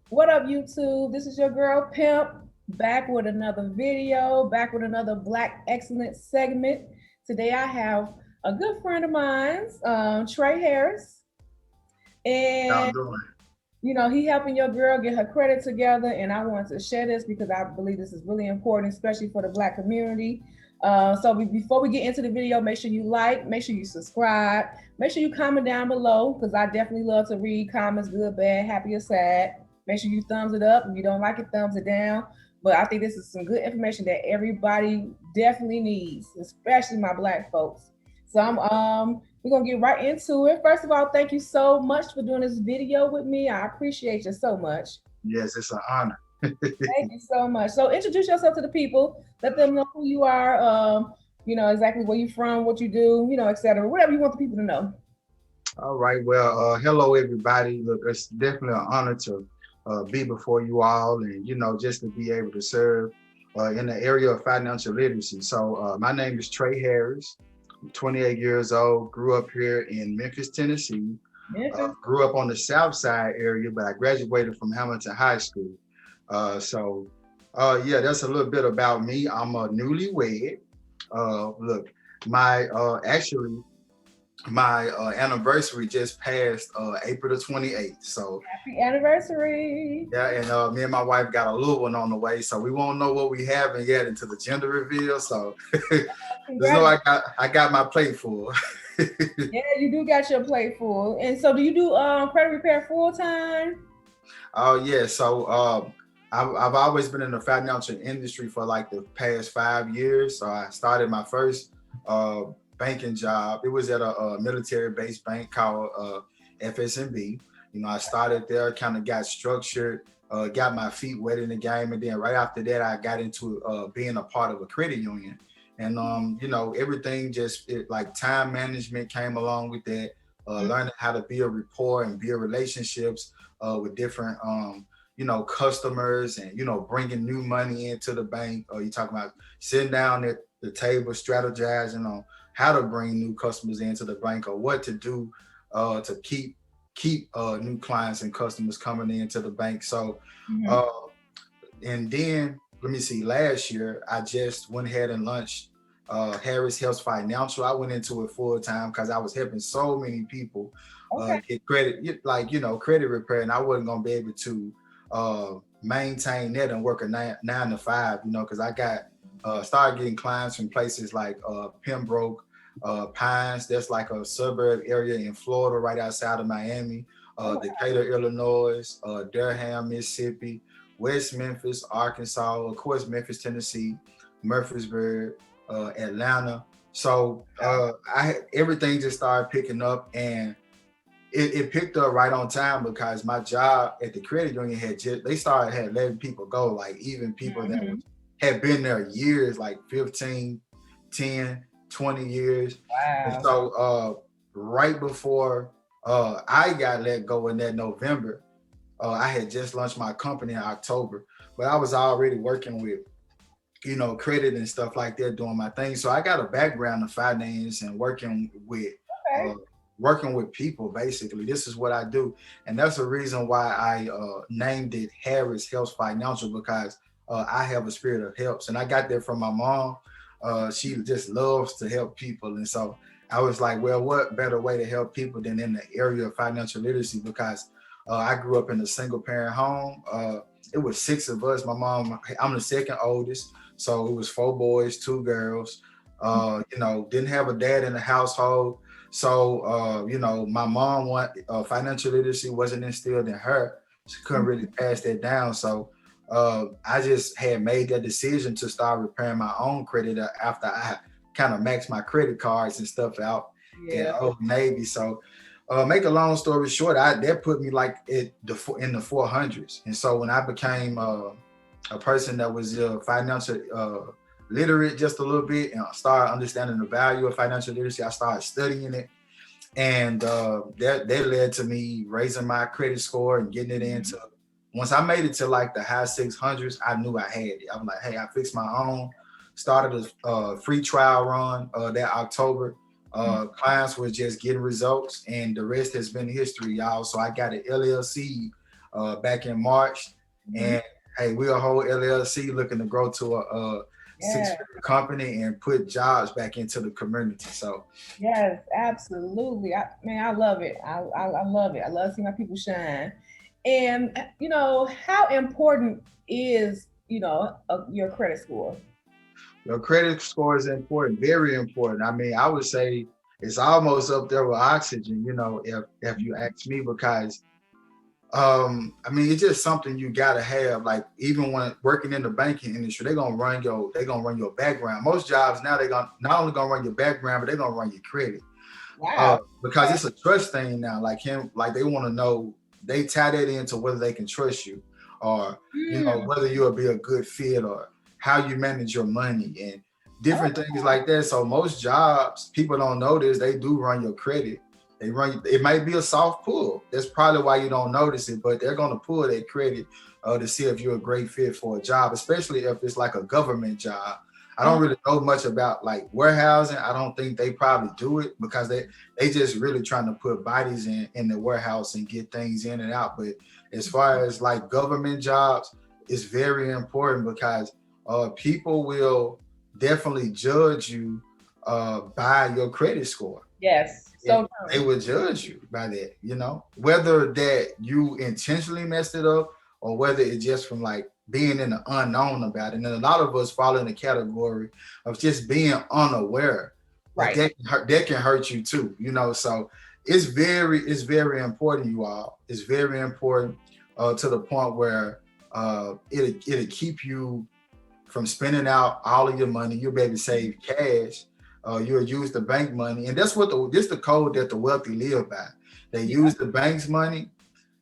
What up, YouTube? This is your girl Pimp, back with another video, back with another Black Excellence segment. Today I have a good friend of mine, Trey Harris, Y'all and doing? he helping your girl get her credit together. And I wanted to share this because I believe this is really important, especially for the Black community. Before we get into the video, make sure you like, make sure you subscribe, make sure you comment down below because I definitely love to read comments, good, bad, happy, or sad. Make sure you thumbs it up. If you don't like it, thumbs it down. But I think this is some good information that everybody definitely needs, especially my Black folks. We're gonna get right into it. First of all, thank you so much for doing this video with me. I appreciate you so much. Yes, it's an honor. Thank you so much. So introduce yourself to the people. Let them know who you are. Exactly where you're from, what you do, etc. Whatever you want the people to know. All right. Well, hello everybody. Look, it's definitely an honor to be before you all, and just to be able to serve in the area of financial literacy. So, my name is Trey Harris. I'm 28 years old. Grew up here in Memphis, Tennessee. Memphis. Grew up on the South Side area, but I graduated from Hamilton High School. Yeah, that's a little bit about me. I'm a newlywed. Look, my actually my anniversary just passed April the 28th. So Happy anniversary. yeah, and me and my wife got a little one on the way. So we won't know what we having yet until the gender reveal. So just know Congratulations. I got my plate full. Yeah, you do got your plate full. And so do you do credit repair full time? Oh yeah, so I've always been in the financial industry for like the past 5 years. So I started my first uh, banking job. It was at a military-based bank called FSMB. I started there, kind of got structured, got my feet wet in the game, and then right after that, I got into being a part of a credit union. And everything like time management came along with that. Learning how to build rapport and build relationships with different customers, and bringing new money into the bank. Or you talking about sitting down at the table strategizing on how to bring new customers into the bank, or what to do to keep new clients and customers coming into the bank. So Mm-hmm. uh, and then let me see, last year I just went ahead and launched Harris Health Financial. I went into it full time because I was helping so many people Okay. get credit, like credit repair, and I wasn't gonna be able to maintain that and work a nine to five, because I got started getting clients from places like Pembroke, Pines. That's like a suburb area in Florida, right outside of Miami. Oh, Decatur, Illinois, Durham, Mississippi, West Memphis, Arkansas, of course, Memphis, Tennessee, Murfreesboro, Atlanta. So wow. everything just started picking up, and it picked up right on time because my job at the credit union had letting people go, like even people that Mm-hmm. had been there years, like 15, 10, 20 years. And Wow. so right before I got let go in that November, I had just launched my company in October, but I was already working with, credit and stuff like that, doing my thing. So I got a background in finance and Okay. uh, working with people. Basically, this is what I do, and that's the reason why I named it Harris Health Financial, because I have a spirit of helps, and I got that from my mom. She just loves to help people, and so I was like, well, what better way to help people than in the area of financial literacy? Because I grew up in a single parent home. It was six of us. I'm the second oldest, so it was four boys, two girls. Didn't have a dad in the household. So, my mom financial literacy wasn't instilled in her. She couldn't really pass that down. So, I just had made that decision to start repairing my own credit after I kind of maxed my credit cards and stuff out Yeah. at Old Navy. So, make a long story short, that put me like in the 400s. And so when I became a person that was financial literate just a little bit, and I started understanding the value of financial literacy, I started studying it, and that led to me raising my credit score and getting it Mm-hmm. into. Once I made it to like the high 600s, I knew I had it. I'm like, hey, I fixed my own. Started a free trial run that October. Clients were just getting results, and the rest has been history, y'all. So I got an LLC back in March. Mhm. And hey, we're a whole LLC looking to grow to a Yeah. six-figure company and put jobs back into the community. So Yes, absolutely. Man, I love it. I love it. I love seeing my people shine. And how important is your credit score? your credit score is important, very important. I mean, I would say it's almost up there with oxygen, if you ask me, because I mean, it's just something you gotta have. Like even when working in the banking industry, they're gonna run your background. Most jobs now they're gonna not only gonna run your background, but they're gonna run your credit. Wow. Because it's a trust thing now. Like they want to know, they tie that into whether they can trust you, or Mm. whether you'll be a good fit, or how you manage your money and Oh, different things like that. So most jobs, people don't know this. They do run your credit. They run. It might be a soft pull. That's probably why you don't notice it, but they're gonna pull that credit to see if you're a great fit for a job, especially if it's like a government job. I oh, don't really know much about like warehousing. I don't think they probably do it because they just really trying to put bodies in the warehouse and get things in and out. But as far as like government jobs, it's very important because people will definitely judge you by your credit score. yes. And So they true. will judge you by that, whether that you intentionally messed it up or whether it's just from like being in the unknown about it. And a lot of us fall in the category of just being unaware that Right. that can hurt you too, So it's very important, you all. It's very important to the point where it'll keep you from spending out all of your money. You'll be able to save cash. You'll use the bank money, and that's what this the code that the wealthy live by. They Yeah. use the bank's money.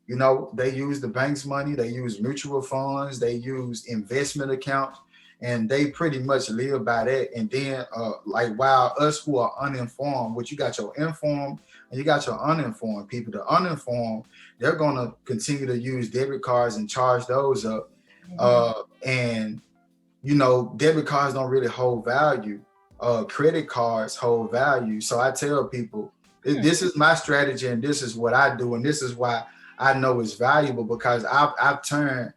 They use the bank's money. They use mutual funds. They use investment accounts, and they pretty much live by that. And then, like, while us who are uninformed, which you got your informed and you got your uninformed people. The uninformed, they're gonna continue to use debit cards and charge those up, Mhm. and debit cards don't really hold value. Credit cards hold value. So I tell people, Hmm. this is my strategy and this is what I do. And this is why I know it's valuable because I've turned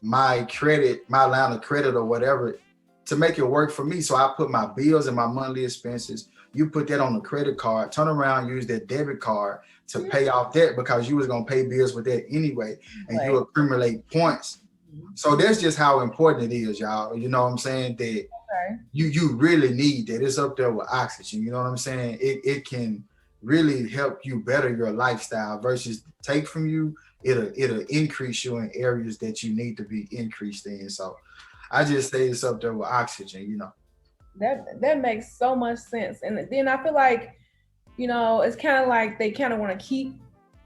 my credit, my line of credit or whatever to make it work for me. So I put my bills and my monthly expenses. You put that on the credit card, turn around, use that debit card to pay off debt because you was going to pay bills with that anyway. And you Anyway. accumulate points. Mhm. So that's just how important it is, y'all. You know what I'm saying? That Okay. you really need that. It's up there with oxygen. You know what I'm saying? It can really help you better your lifestyle versus take from you. It'll increase you in areas that you need to be increased in. So I just say it's up there with oxygen. That makes so much sense. And then I feel like, it's kind of like they kind of want to keep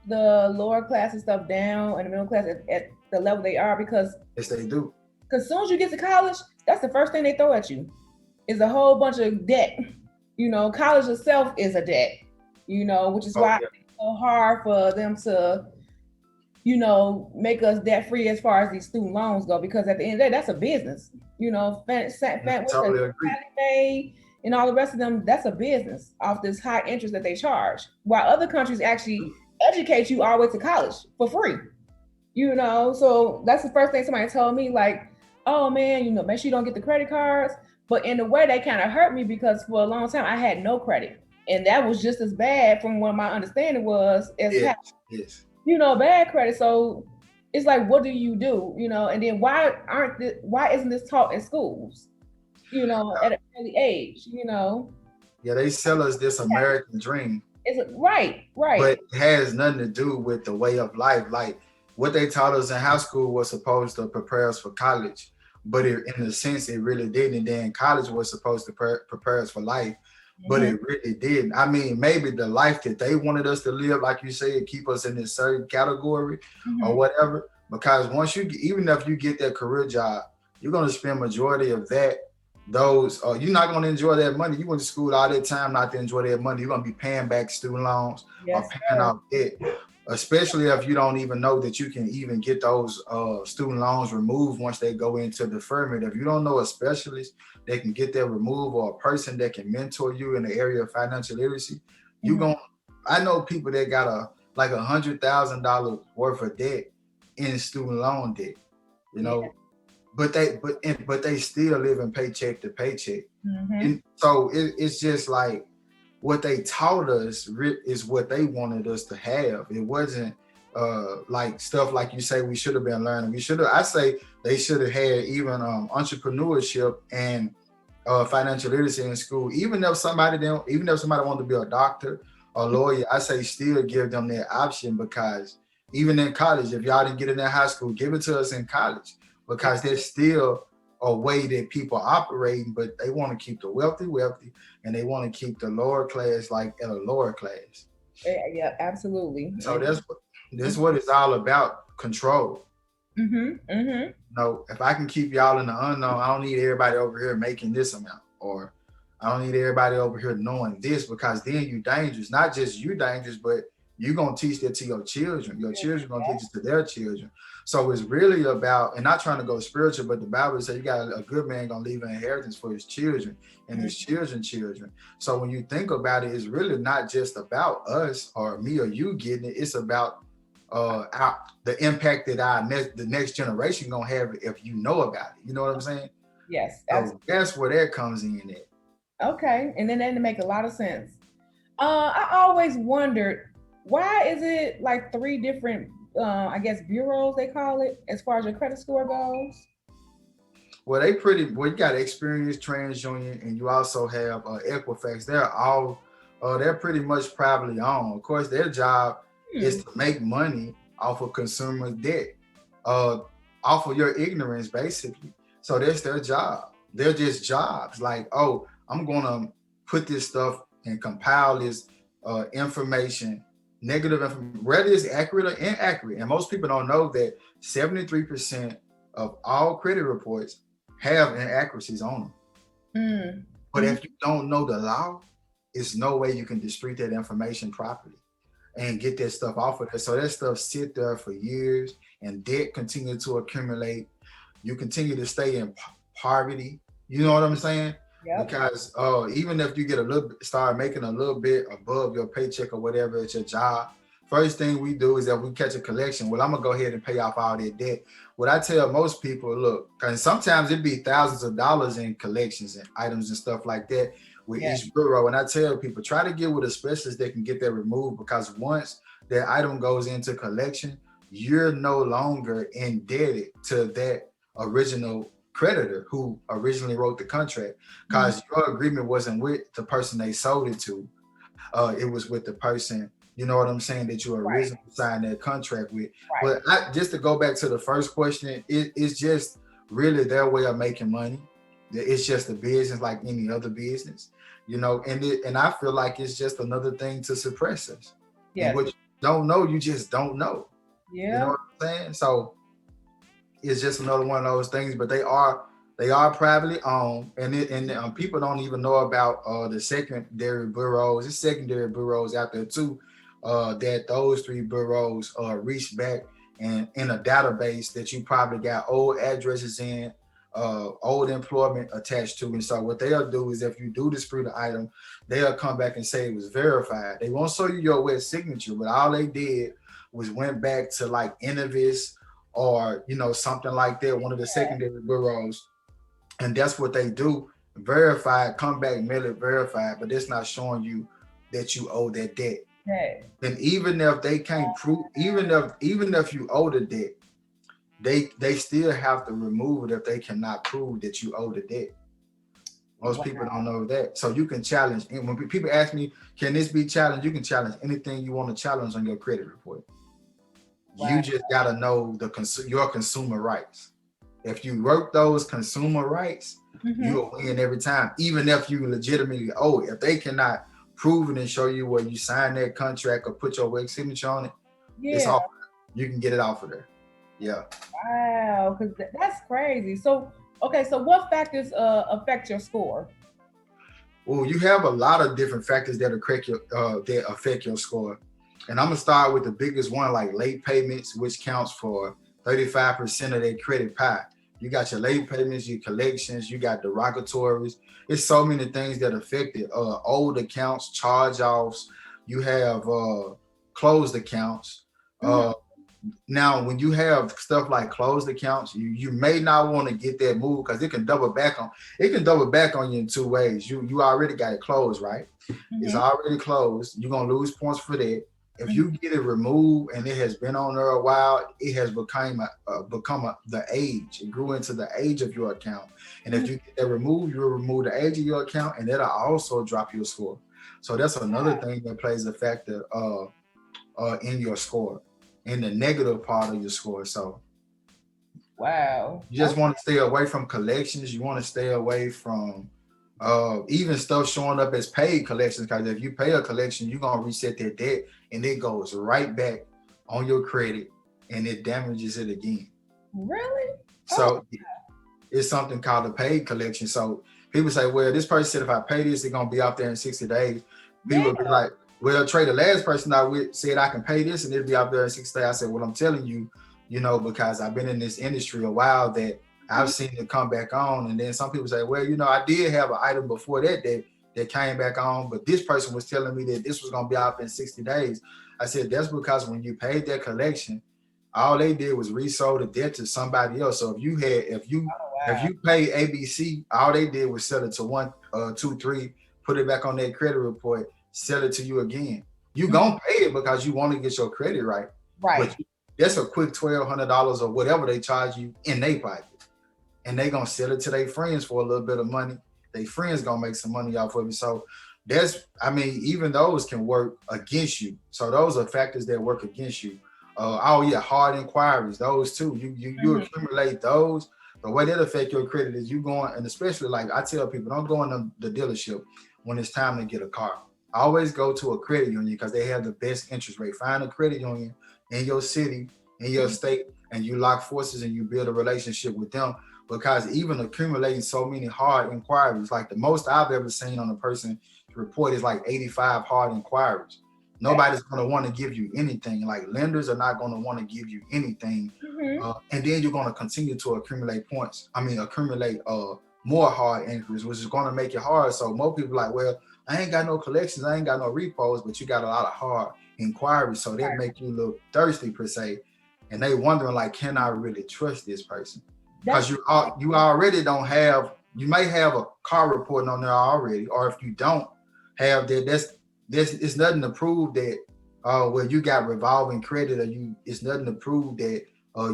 the lower class and stuff down and the middle class at the level they are because Yes, they do. as soon as you get to college, that's the first thing they throw at you is a whole bunch of debt. College itself is a debt, which is Oh why yeah. it's so hard for them to, make us debt free as far as these student loans go, because at the end of the day, that's a business. What's the Totally agree. Fannie Mae and all the rest of them, that's a business off this high interest that they charge. While other countries actually educate you all the way to college for free. So that's the first thing somebody told me, like, oh man, make sure you don't get the credit cards. But in a way, they kind of hurt me because for a long time I had no credit, and that was just as bad from what my understanding was as Yes, yes. bad credit. So it's like, what do you do? And then why isn't this taught in schools? At an early age. Yeah, they sell us this American dream, Is it right? but Right. it has nothing to do with the way of life. Like what they taught us in high school was supposed to prepare us for college, but in a sense, it really didn't. And then college was supposed to prepare us for life, but Mm-hmm. it really didn't. I mean, maybe the life that they wanted us to live, like you said, keep us in this certain category or Mm-hmm. whatever. Because once even if you get that career job, you're going to spend majority of that you're not going to enjoy that money. You went to school all that time not to enjoy that money. You're going to be paying back student loans or Yes, paying sir. off debt, especially if you don't even know that you can even get those student loans removed once they go into deferment. If you don't know a specialist that can get that removed or a person that can mentor you in the area of financial literacy, you Mm-hmm. going I know people that got like $100,000 worth of debt, in student loan debt, you Yeah. know, but they still live in paycheck to paycheck. Mm-hmm. And so it's just like what they taught us is what they wanted us to have. It wasn't like stuff like you say we should have been learning. I say they should have had even entrepreneurship and financial literacy in school. Even if somebody wanted to be a doctor or lawyer, I say still give them that option, because even in college, if y'all didn't get in that high school, give it to us in college, because there's still a way that people operating, but they want to keep the wealthy wealthy, and they want to keep the lower class like at a lower class. Yeah, absolutely. So that's what it's all about, control. Mm-hmm. Mm-hmm. No, if I can keep y'all in the unknown, I don't need everybody over here making this amount, or I don't need everybody over here knowing this, because then you dangerous. Not just you dangerous, but you're gonna teach that to your children. Your children gonna teach it to their children. So it's really about, and not trying to go spiritual, but the Bible says you got a good man gonna leave an inheritance for his children and his children's children. So when you think about it, it's really not just about us or me or you getting it. It's about the impact that the next generation gonna have if you know about it. You know what I'm saying? Yes. So that's where that comes in at. Okay, and then that make a lot of sense. I always wondered, why is it like three different, I guess, bureaus they call it, as far as your credit score goes? Well, you got Experience, TransUnion, and you also have Equifax. They're pretty much privately owned. Of course, their job is to make money off of consumer debt, off of your ignorance, basically. So that's their job. They're just jobs. Like, oh, I'm gonna put this stuff and compile this information, whether it's accurate or inaccurate. And most people don't know that 73% of all credit reports have inaccuracies on them. But if you don't know the law, it's no way you can distribute that information properly and get that stuff off of there. So that stuff sit there for years, and debt continue to accumulate. You continue to stay in poverty. You know what I'm saying? Yep. Because even if you start making a little bit above your paycheck or whatever at your job, first thing we do is that we catch a collection. Well, I'm gonna go ahead and pay off all that debt. What I tell most people, look, and sometimes it'd be thousands of dollars in collections and items and stuff like that with each bureau. And I tell people, try to get with a specialist that can get that removed, because once that item goes into collection, you're no longer indebted to that original creditor who originally wrote the contract, because your agreement wasn't with the person they sold it to. It was with the person, you know what I'm saying, that you originally signed that contract with. But just to go back to the first question, it's just really their way of making money. It's just a business like any other business, you know, and I feel like it's just another thing to suppress us. Yeah. And what you don't know, you just don't know. Yeah. You know what I'm saying? So it's just another one of those things, but they are privately owned, and people don't even know about the secondary bureaus. There's secondary bureaus out there too, that those three bureaus reach back and in a database that you probably got old addresses in, old employment attached to. And so what they'll do is, if you do dispute the item, they'll come back and say it was verified. They won't show you your wet signature, but all they did was went back to like Innovis or, you know, something like that, one of the secondary bureaus. And that's what they do. Verified, come back, mail it verified, but it's not showing you that you owe that debt. Okay. And even if they can't prove, even if you owe the debt, they still have to remove it if they cannot prove that you owe the debt. Most people don't know that. So you can challenge, and when people ask me, can this be challenged? You can challenge anything you want to challenge on your credit report. You just gotta know your consumer rights. If you work those consumer rights, you'll win every time. Even if you legitimately owe it. If they cannot prove it and show you where you signed that contract or put your wet signature on it, it's off. You can get it off of there. Yeah. Wow, because that's crazy. So, okay, so what factors affect your score? Well, you have a lot of different factors that affect your score. And I'm gonna start with the biggest one, like late payments, which counts for 35% of their credit pie. You got your late payments, your collections, you got derogatories. It's so many things that affect it. Old accounts, charge-offs. You have closed accounts. Now, when you have stuff like closed accounts, you may not want to get that move because it can double back on you in two ways. You already got it closed, right? It's already closed. You're gonna lose points for that. If you get it removed and it has been on there a while, it has become the age. It grew into the age of your account. And if you get that removed, you'll remove the age of your account, and that'll also drop your score. So that's another thing that plays a factor in your score, in the negative part of your score. So wow. you just want to stay away from collections. You want to stay away from even stuff showing up as paid collections, because if you pay a collection, you're gonna reset that debt and it goes right back on your credit and it damages it again. Really? So it's something called a paid collection. So people say, well, this person said if I pay this, it's gonna be out there in 60 days. People be like, well, Trey, the last person I with said I can pay this and it'll be out there in 60 days. I said, well, I'm telling you, because I've been in this industry a while, that I've seen it come back on. And then some people say, well, I did have an item before that came back on, but this person was telling me that this was going to be out in 60 days. I said, that's because when you paid that collection, all they did was resold the debt to somebody else. So if you pay ABC, all they did was sell it to 1, 2, 3, put it back on their credit report, sell it to you again. You gonna pay it because you want to get your credit right. Right. But that's a quick $1,200 or whatever they charge you in their pocket. And they gonna sell it to their friends for a little bit of money. Their friends gonna make some money off of it. So even those can work against you. So those are factors that work against you. Hard inquiries, those too. You accumulate those. The way that affect your credit is you going, and especially like I tell people, don't go in the dealership when it's time to get a car. Always go to a credit union because they have the best interest rate. Find a credit union in your city, in your state, and you lock forces and you build a relationship with them. Because even accumulating so many hard inquiries, like the most I've ever seen on a person's report is like 85 hard inquiries. Nobody's going to want to give you anything. Like lenders are not going to want to give you anything. And then you're going to continue to accumulate points. Accumulate more hard inquiries, which is going to make it hard. So most people are like, well, I ain't got no collections, I ain't got no repos, but you got a lot of hard inquiries. So that make you look thirsty per se. And they wondering like, can I really trust this person? Because you already don't have, you may have a car reporting on there already, or if you don't have that, it's nothing to prove that you got revolving credit, or it's nothing to prove that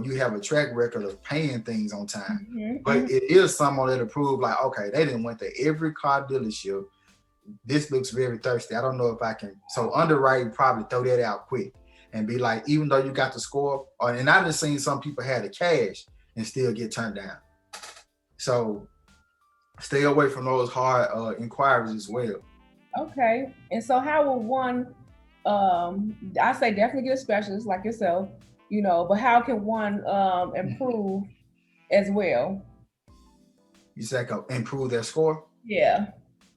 you have a track record of paying things on time. But it is someone that'll prove like, okay, they didn't went to every car dealership. This looks very thirsty. I don't know if I can. So underwriting probably throw that out quick and be like, even though you got the score, and I've just seen some people have the cash and still get turned down. So stay away from those hard inquiries as well. Okay. And so how will one, I say definitely get a specialist like yourself, but how can one improve as well? You say improve their score? Yeah.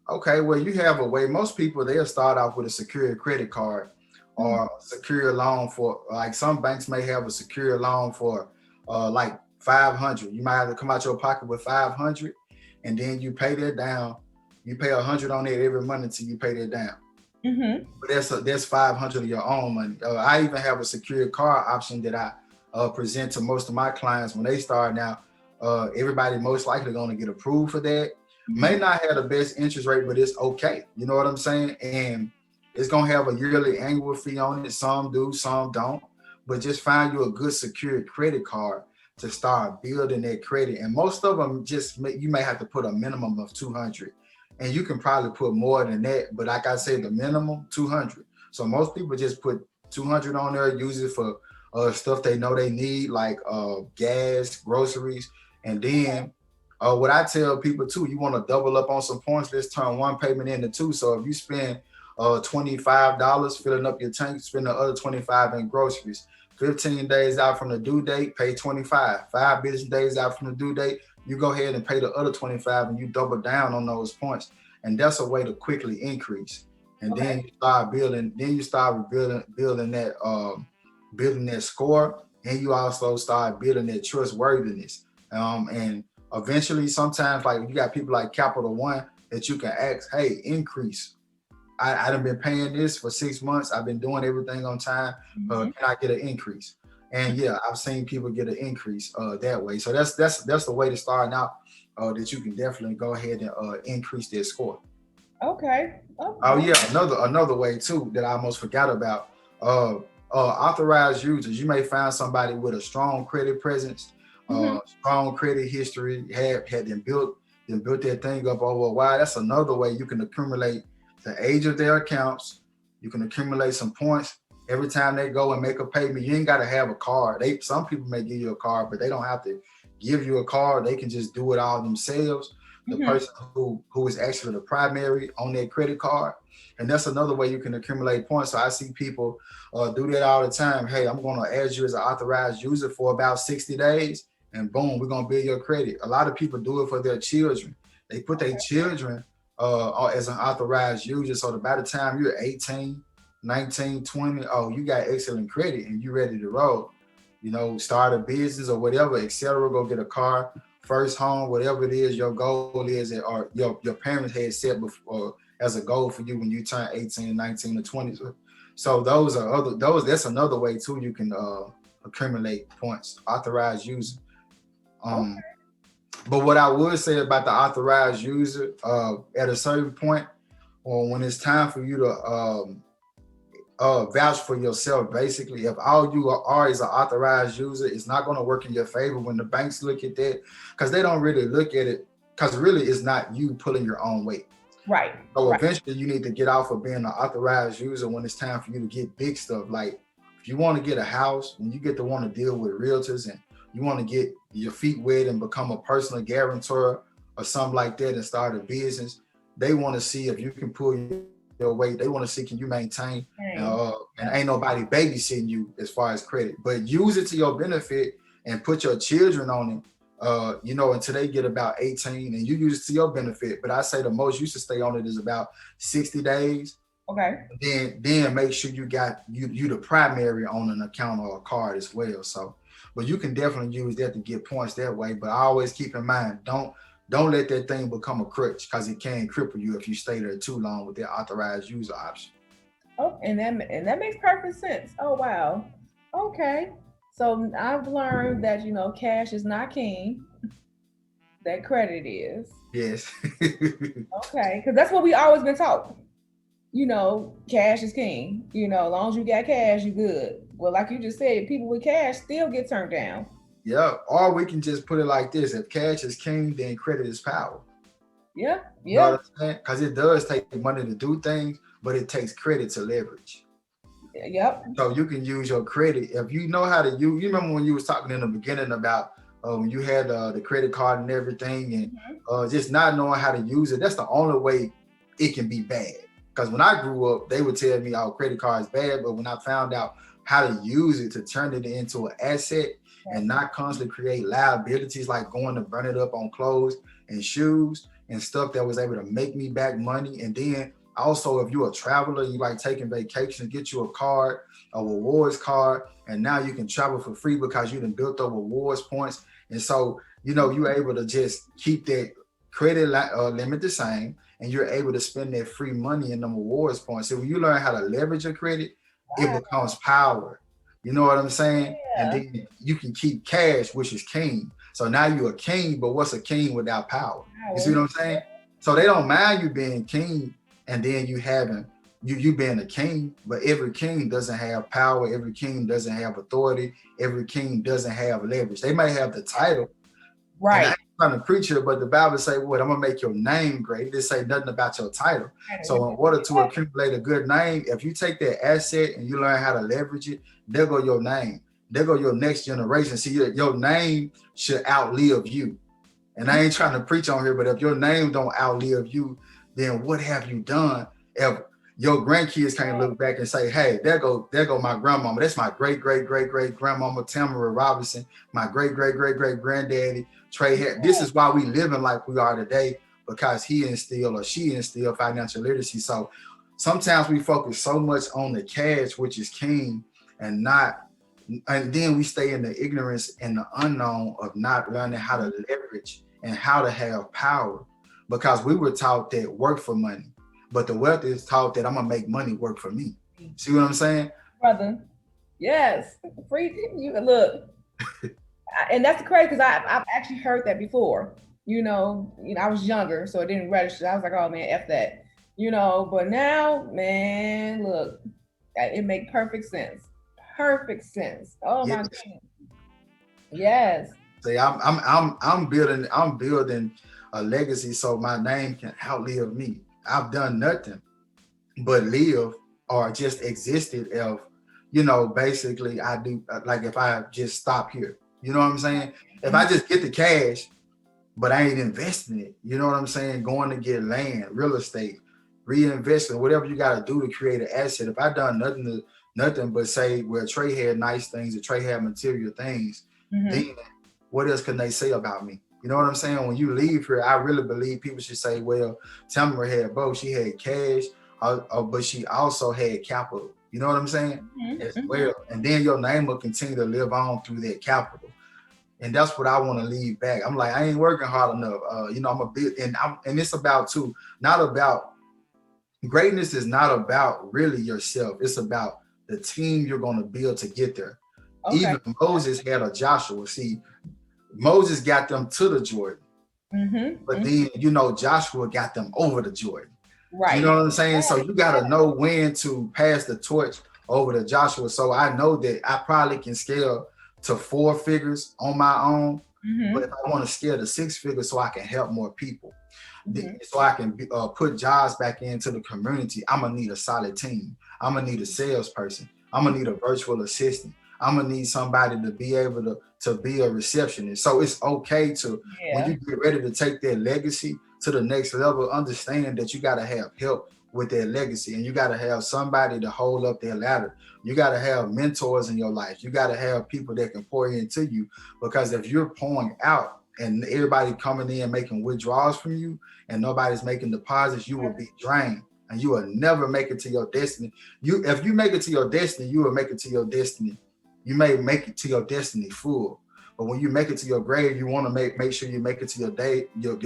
Okay, well, you have a way. Most people, they'll start off with a secured credit card or secure loan for, like some banks may have a secure loan for like $500. You might have to come out your pocket with $500 and then you pay that down. You pay $100 on it every month until you pay that down. But that's $500 of your own money. I even have a secured card option that I present to most of my clients when they start now. Everybody most likely going to get approved for that. May not have the best interest rate, but it's okay. You know what I'm saying? And it's going to have a yearly annual fee on it. Some do, some don't. But just find you a good secured credit card to start building that credit. And most of them you may have to put a minimum of $200. And you can probably put more than that. But like I said, the minimum, $200. So most people just put $200 on there, use it for stuff they know they need, like gas, groceries. And then what I tell people too, you want to double up on some points. Let's turn one payment into two. So if you spend $25 filling up your tank, spend the other $25 in groceries. 15 days out from the due date, pay $25. 5 business days out from the due date, you go ahead and pay the other $25 and you double down on those points. And that's a way to quickly increase. And then you start building, building that score. And you also start building that trustworthiness. And eventually, sometimes, like you got people like Capital One that you can ask, hey, increase. I done been paying this for 6 months. I've been doing everything on time. Can I get an increase? And yeah, I've seen people get an increase that way. So that's the way to start now. That you can definitely go ahead and increase their score. Okay. Oh Okay. yeah, another way too that I almost forgot about. Uh, Authorized users. You may find somebody with a strong credit presence, Hmm. strong credit history, had them built that thing up over a while. That's another way you can accumulate the age of their accounts. You can accumulate some points every time they go and make a payment. You ain't got to have a card. Some people may give you a card, but they don't have to give you a card. They can just do it all themselves. The Hmm. person who is actually the primary on their credit card, and that's another way you can accumulate points. So I see people do that all the time. Hey, I'm going to add you as an authorized user for about 60 days, and boom, we're going to build your credit. A lot of people do it for their children. They put their children as an authorized user, so that by the time you're 18, 19, 20, oh, you got excellent credit and you ready to roll. Start a business or whatever, etc. Go get a car, first home, whatever it is your goal is, or your parents had set before as a goal for you when you turn 18, 19, or 20. So that's another way too you can accumulate points, authorized user. Okay. Um, but what I would say about the authorized user, at a certain point, or when it's time for you to vouch for yourself, basically, if all you are is an authorized user, it's not going to work in your favor when the banks look at that, because they don't really look at it, because really it's not you pulling your own weight. Right. So Right. eventually you need to get off of being an authorized user when it's time for you to get big stuff. Like if you want to get a house, when you get to want to deal with realtors and you want to get your feet wet and become a personal guarantor or something like that and start a business, they want to see if you can pull your weight. They want to see, can you maintain, Dang. and ain't nobody babysitting you as far as credit, but use it to your benefit and put your children on it, until they get about 18, and you use it to your benefit. But I say the most you should stay on it is about 60 days. Okay. Then make sure you got you the primary on an account or a card as well. So, but you can definitely use that to get points that way. But I always keep in mind, don't let that thing become a crutch, because it can cripple you if you stay there too long with that authorized user option. Oh, and that makes perfect sense. Oh wow. Okay. So I've learned that cash is not king. That credit is. Yes. Okay, because that's what we always been taught. Cash is king. As long as you got cash, you good. Well, like you just said, people with cash still get turned down. Yeah. Or we can just put it like this: if cash is king, then credit is power. Yeah, You know yeah, what I'm saying? Because it does take money to do things, but it takes credit to leverage. yep. So you can use your credit if you know how to use. You remember when you was talking in the beginning about when you had the credit card and everything, and Mhm. just not knowing how to use it. That's the only way it can be bad. Because when I grew up, they would tell me, "Oh, credit card is bad," but when I found out how to use it to turn it into an asset and not constantly create liabilities like going to burn it up on clothes and shoes and stuff that was able to make me back money. And then also, if you're a traveler, you like taking vacations, get you a card, a rewards card, and now you can travel for free because you done built up rewards points. And so, you're able to just keep that credit limit the same, and you're able to spend that free money in the rewards points. So when you learn how to leverage your credit, it Wow. becomes power. You know what I'm saying? And Yeah. then you can keep cash, which is king. So now you're a king, but what's a king without power? You see Power. what I'm saying? So they don't mind you being king, and then you being a king, but every king doesn't have power, every king doesn't have authority, every king doesn't have leverage. They may have the title, and I Right. ain't trying to preach it, but the Bible say, "What I'm gonna make your name great." It didn't say nothing about your title. So in order to accumulate a good name, if you take that asset and you learn how to leverage it, there go your name. There go your next generation. See, your name should outlive you. And I ain't trying to preach on here, but if your name don't outlive you, then what have you done? If your grandkids can't look back and say, "Hey, there go my grandmama. That's my great great great great grandmama Tamara Robinson, my great great great great granddaddy Trey." This is why we living like we are today, because he instilled or she instilled financial literacy. So sometimes we focus so much on the cash, which is king, and then we stay in the ignorance and the unknown of not learning how to leverage and how to have power, because we were taught that work for money, but the wealth is taught that I'm gonna make money work for me. See what I'm saying? Brother. Yes, free. You look, and that's crazy because I've actually heard that before. I was younger, so it didn't register. I was like, oh man, f that. But now, man, look, it make perfect sense. Perfect sense. Oh my Yes. goodness. Yes. Say I'm building a legacy so my name can outlive me. I've done nothing but live or just existed of, basically I do like if I just stop here. You know what I'm saying? If I Mhm. just get the cash, but I ain't investing it, you know what I'm saying? Going to get land, real estate, reinvesting, whatever you got to do to create an asset. If I done nothing but say, well, Trey had nice things, and Trey had material things, Mhm. then what else can they say about me? You know what I'm saying? When you leave here, I really believe people should say, well, Tamara had both. She had cash, but she also had capital. You know what I'm saying? Mhm. As Mhm. well. And then your name will continue to live on through that capital. And that's what I want to leave back. I'm like, I ain't working hard enough. I'm a bit, and it's about too, not about greatness is not about really yourself. It's about the team you're going to build to get there. Okay. Even Moses had a Joshua. See, Moses got them to the Jordan, Mhm. but Mhm. then Joshua got them over the Jordan. You Right. know what I'm saying? So you got to know when to pass the torch over to Joshua. So I know that I probably can scale to 4 figures on my own, but if Mhm. I want to scale to 6 figures so I can help more people, Mhm. so I can put jobs back into the community, I'm gonna need a solid team. I'm gonna need a salesperson. I'm gonna need a virtual assistant. I'm gonna need somebody to be able to be a receptionist. So it's okay to, when Yeah. you get ready to take that legacy to the next level, understand that you gotta have help with that legacy, and you gotta have somebody to hold up their ladder. You gotta have mentors in your life. You gotta have people that can pour into you, because if you're pouring out and everybody coming in making withdrawals from you, and nobody's making deposits, you will be drained and you will never make it to your destiny. If you make it to your destiny, you will make it to your destiny. You may make it to your destiny full. But when you make it to your grave, you want to make sure you make it to your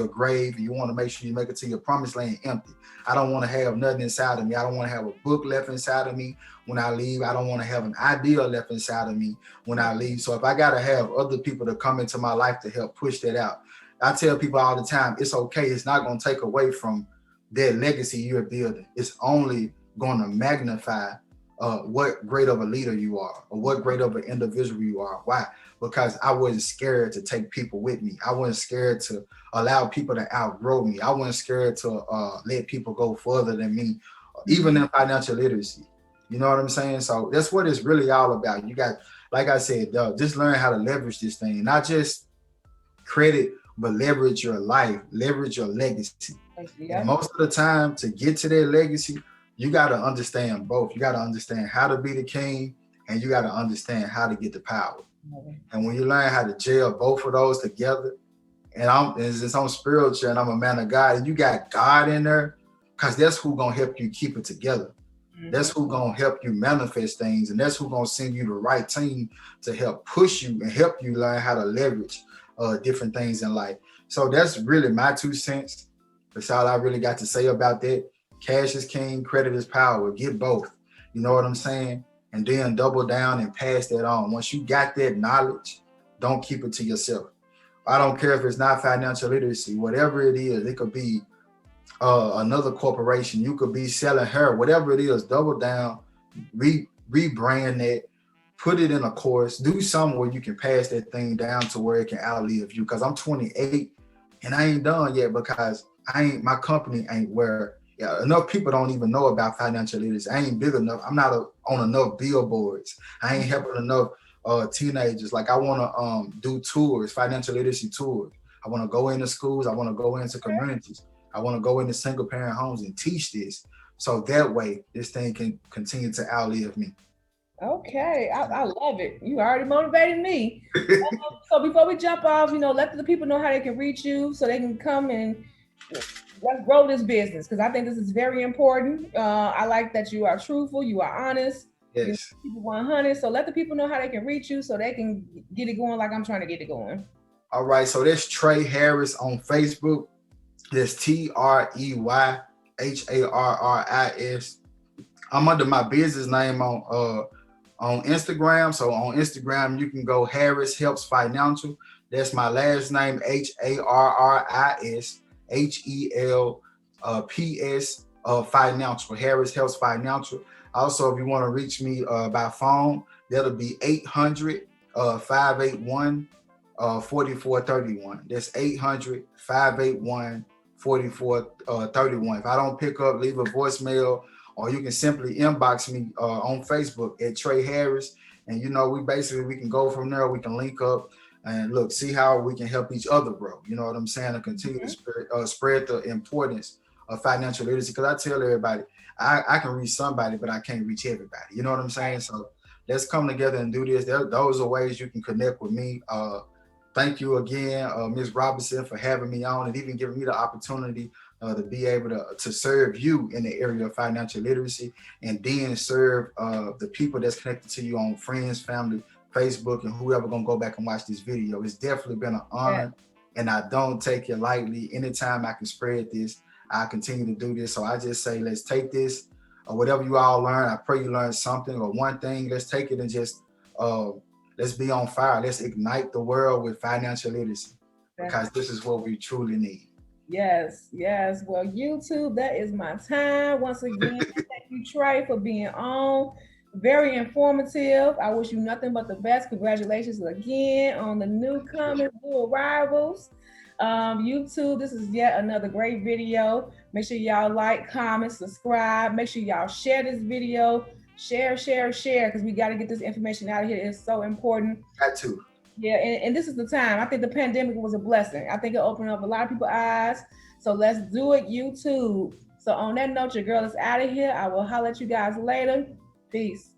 grave. You want to make sure you make it to your promised land empty. I don't want to have nothing inside of me. I don't want to have a book left inside of me when I leave. I don't want to have an idea left inside of me when I leave. So if I gotta have other people to come into my life to help push that out, I tell people all the time, it's okay. It's not going to take away from their legacy you're building. It's only going to magnify what great of a leader you are, or what great of an individual you are. Why? Because I wasn't scared to take people with me. I wasn't scared to allow people to outgrow me. I wasn't scared to let people go further than me, even Mhm. in financial literacy. You know what I'm saying? So that's what it's really all about. You got, like I said, just learn how to leverage this thing, not just credit, but leverage your life, leverage your legacy. And Yep. most of the time, to get to that legacy, you got to understand both. You got to understand how to be the king, and you got to understand how to get the power. And when you learn how to gel both of those together, and it's on spiritual, and I'm a man of God, and you got God in there, because that's who gonna help you keep it together. That's Mhm. who gonna help you manifest things, and that's who gonna send you the right team to help push you and help you learn how to leverage different things in life. So that's really my 2 cents. That's all I really got to say about that. Cash is king, credit is power. Get both. You know what I'm saying? And then double down and pass that on. Once you got that knowledge, don't keep it to yourself. I don't care if it's not financial literacy, whatever it is. It could be another corporation. You could be selling hair, whatever it is. Double down, rebrand that, put it in a course, do something where you can pass that thing down to where it can outlive you. Because I'm 28 and I ain't done yet, because my company ain't where, yeah, enough people don't even know about financial literacy. I ain't big enough. I'm not on enough billboards. I ain't helping enough teenagers. Like I want to do tours, financial literacy tours. I want to go into schools. I want to go into communities. I want to go into single parent homes and teach this. So that way this thing can continue to outlive me. Okay, I love it. You already motivated me. So before we jump off, let the people know how they can reach you so they can come and let's grow this business because I think this is very important. I like that you are truthful, you are honest, Yes. keep it 100. So let the people know how they can reach you so they can get it going like I'm trying to get it going. All right. So that's Trey Harris on Facebook. That's TreyHarris. I'm under my business name on Instagram. So on Instagram, you can go Harris Helps Financial. That's my last name, HARRIS Financial. Harris Helps Financial. Also, if you want to reach me by phone, that'll be 800-581-4431. That's 800-581-4431. If I don't pick up, leave a voicemail, or you can simply inbox me on Facebook at Trey Harris. And we can go from there. We can link up and look, see how we can help each other grow. You know what I'm saying? And continue to spread the importance of financial literacy. Because I tell everybody, I can reach somebody, but I can't reach everybody. You know what I'm saying? So let's come together and do this. Those are ways you can connect with me. Thank you again, Ms. Robinson, for having me on and even giving me the opportunity to be able to serve you in the area of financial literacy, and then serve the people that's connected to you on friends, family, Facebook, and whoever gonna go back and watch this video. It's definitely been an honor, and I don't take it lightly. Anytime I can spread this, I continue to do this. So I just say, let's take this, or whatever you all learn. I pray you learn something or one thing. Let's take it and just let's be on fire. Let's ignite the world with financial literacy, because this is what we truly need. Yes. Well, YouTube, that is my time. Once again, thank you, Trey, for being on. Very informative. I wish you nothing but the best. Congratulations again on the newcomers, new arrivals. YouTube, this is yet another great video. Make sure y'all like, comment, subscribe. Make sure y'all share this video. Share, because we got to get this information out of here. It's so important. Got to. Yeah, and this is the time. I think the pandemic was a blessing. I think it opened up a lot of people's eyes. So let's do it, YouTube. So on that note, your girl is out of here. I will holler at you guys later. Peace.